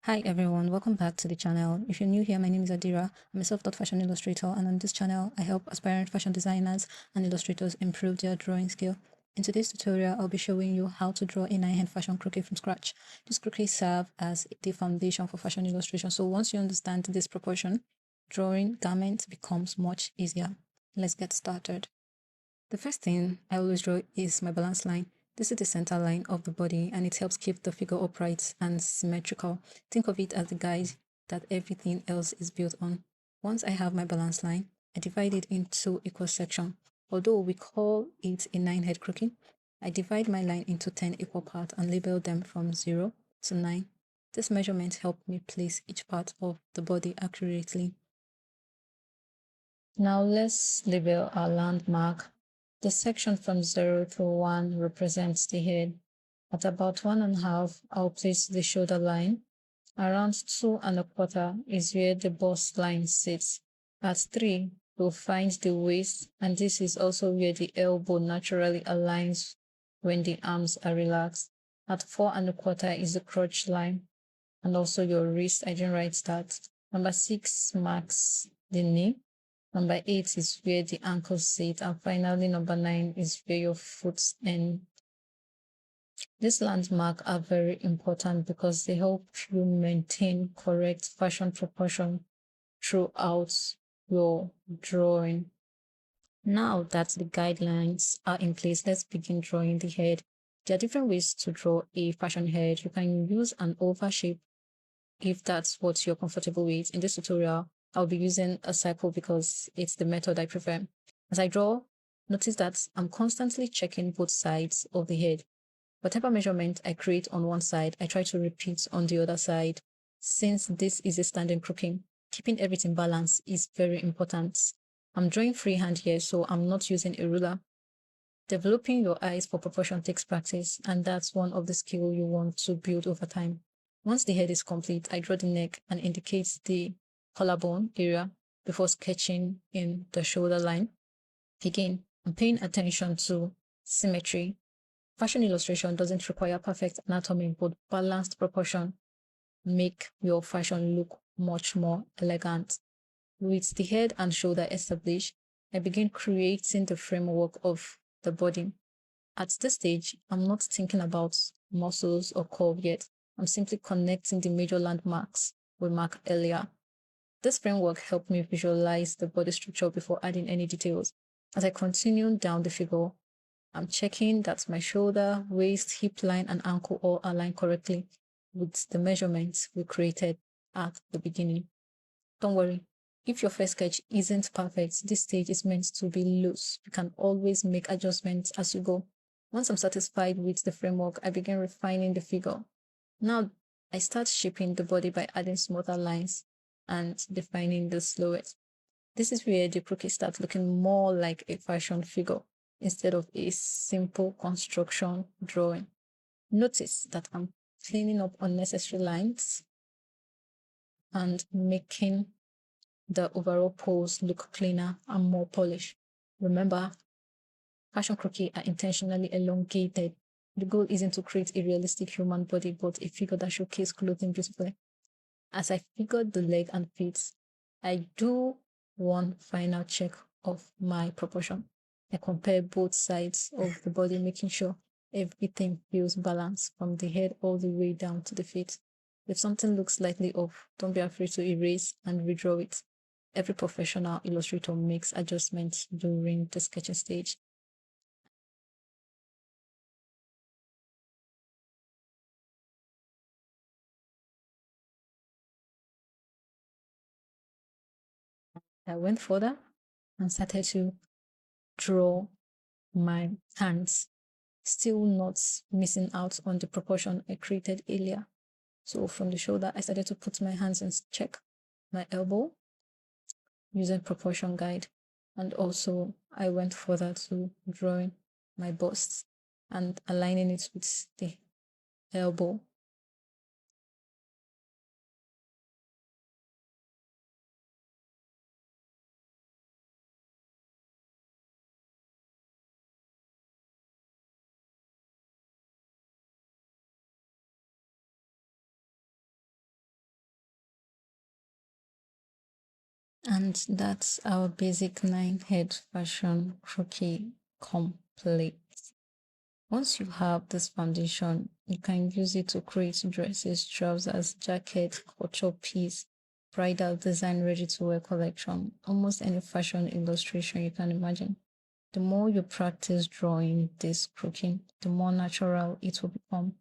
Hi everyone, welcome back to the channel. If you're new here, my name is Adira. I'm a self-taught fashion illustrator, and on this channel, I help aspiring fashion designers and illustrators improve their drawing skill. In today's tutorial, I'll be showing you how to draw a 9-hand fashion croquis from scratch. This croquis serves as the foundation for fashion illustration, so once you understand this proportion, drawing garments becomes much easier. Let's get started. The first thing I always draw is my balance line. This is the center line of the body and it helps keep the figure upright and symmetrical. Think of it as the guide that everything else is built on. Once I have my balance line, I divide it into equal sections. Although we call it a 9-head croquis, I divide my line into 10 equal parts and label them from 0 to 9. This measurement helped me place each part of the body accurately. Now let's label our landmark. The section from 0 to 1 represents the head. At about 1.5, I'll place the shoulder line. Around 2.25 is where the bust line sits. At 3, we'll find the waist, and this is also where the elbow naturally aligns when the arms are relaxed. At 4.25 is the crotch line, and also your wrist. I didn't write that. Number 6 marks the knee. Number 8 is where the ankles sit, and finally number 9 is where your foot ends. These landmarks are very important because they help you maintain correct fashion proportion throughout your drawing. Now that the guidelines are in place, let's begin drawing the head. There are different ways to draw a fashion head. You can use an oval shape if that's what you're comfortable with. In this tutorial, I'll be using a circle because it's the method I prefer. As I draw, notice that I'm constantly checking both sides of the head. Whatever measurement I create on one side, I try to repeat on the other side. Since this is a standing croquis, keeping everything balanced is very important. I'm drawing freehand here, so I'm not using a ruler. Developing your eyes for proportion takes practice, and that's one of the skills you want to build over time. Once the head is complete, I draw the neck and indicate the collarbone area before sketching in the shoulder line. Again, I'm paying attention to symmetry. Fashion illustration doesn't require perfect anatomy, but balanced proportion make your fashion look much more elegant. With the head and shoulder established, I begin creating the framework of the body. At this stage, I'm not thinking about muscles or curve yet. I'm simply connecting the major landmarks we marked earlier. This framework helped me visualize the body structure before adding any details. As I continue down the figure, I'm checking that my shoulder, waist, hip line, and ankle all align correctly with the measurements we created at the beginning. Don't worry, if your first sketch isn't perfect, this stage is meant to be loose. You can always make adjustments as you go. Once I'm satisfied with the framework, I begin refining the figure. Now, I start shaping the body by adding smoother lines and defining the silhouette. This is where the croquis starts looking more like a fashion figure instead of a simple construction drawing. Notice that I'm cleaning up unnecessary lines and making the overall pose look cleaner and more polished. Remember, fashion croquis are intentionally elongated. The goal isn't to create a realistic human body, but a figure that showcases clothing beautifully. As I figured the leg and feet, I do one final check of my proportion. I compare both sides of the body, making sure everything feels balanced from the head all the way down to the feet. If something looks slightly off, don't be afraid to erase and redraw it. Every professional illustrator makes adjustments during the sketching stage. I went further and started to draw my hands, still not missing out on the proportion I created earlier. So from the shoulder, I started to put my hands and check my elbow using proportion guide. And also I went further to drawing my bust and aligning it with the elbow. And that's our basic 9-head fashion croquis complete. Once you have this foundation, you can use it to create dresses, trousers, jackets, culture piece, bridal design, ready-to-wear collection, almost any fashion illustration you can imagine. The more you practice drawing this croquis, the more natural it will become,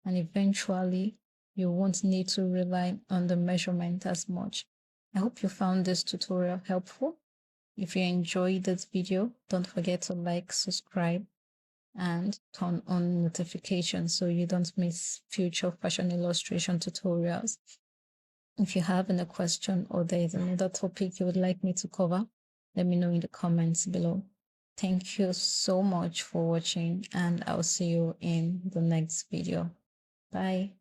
and eventually you won't need to rely on the measurement as much. I hope you found this tutorial helpful. If you enjoyed this video, don't forget to like, subscribe, and turn on notifications so you don't miss future fashion illustration tutorials. If you have any question or there is another topic you would like me to cover, let me know in the comments below. Thank you so much for watching, and I'll see you in the next video. Bye.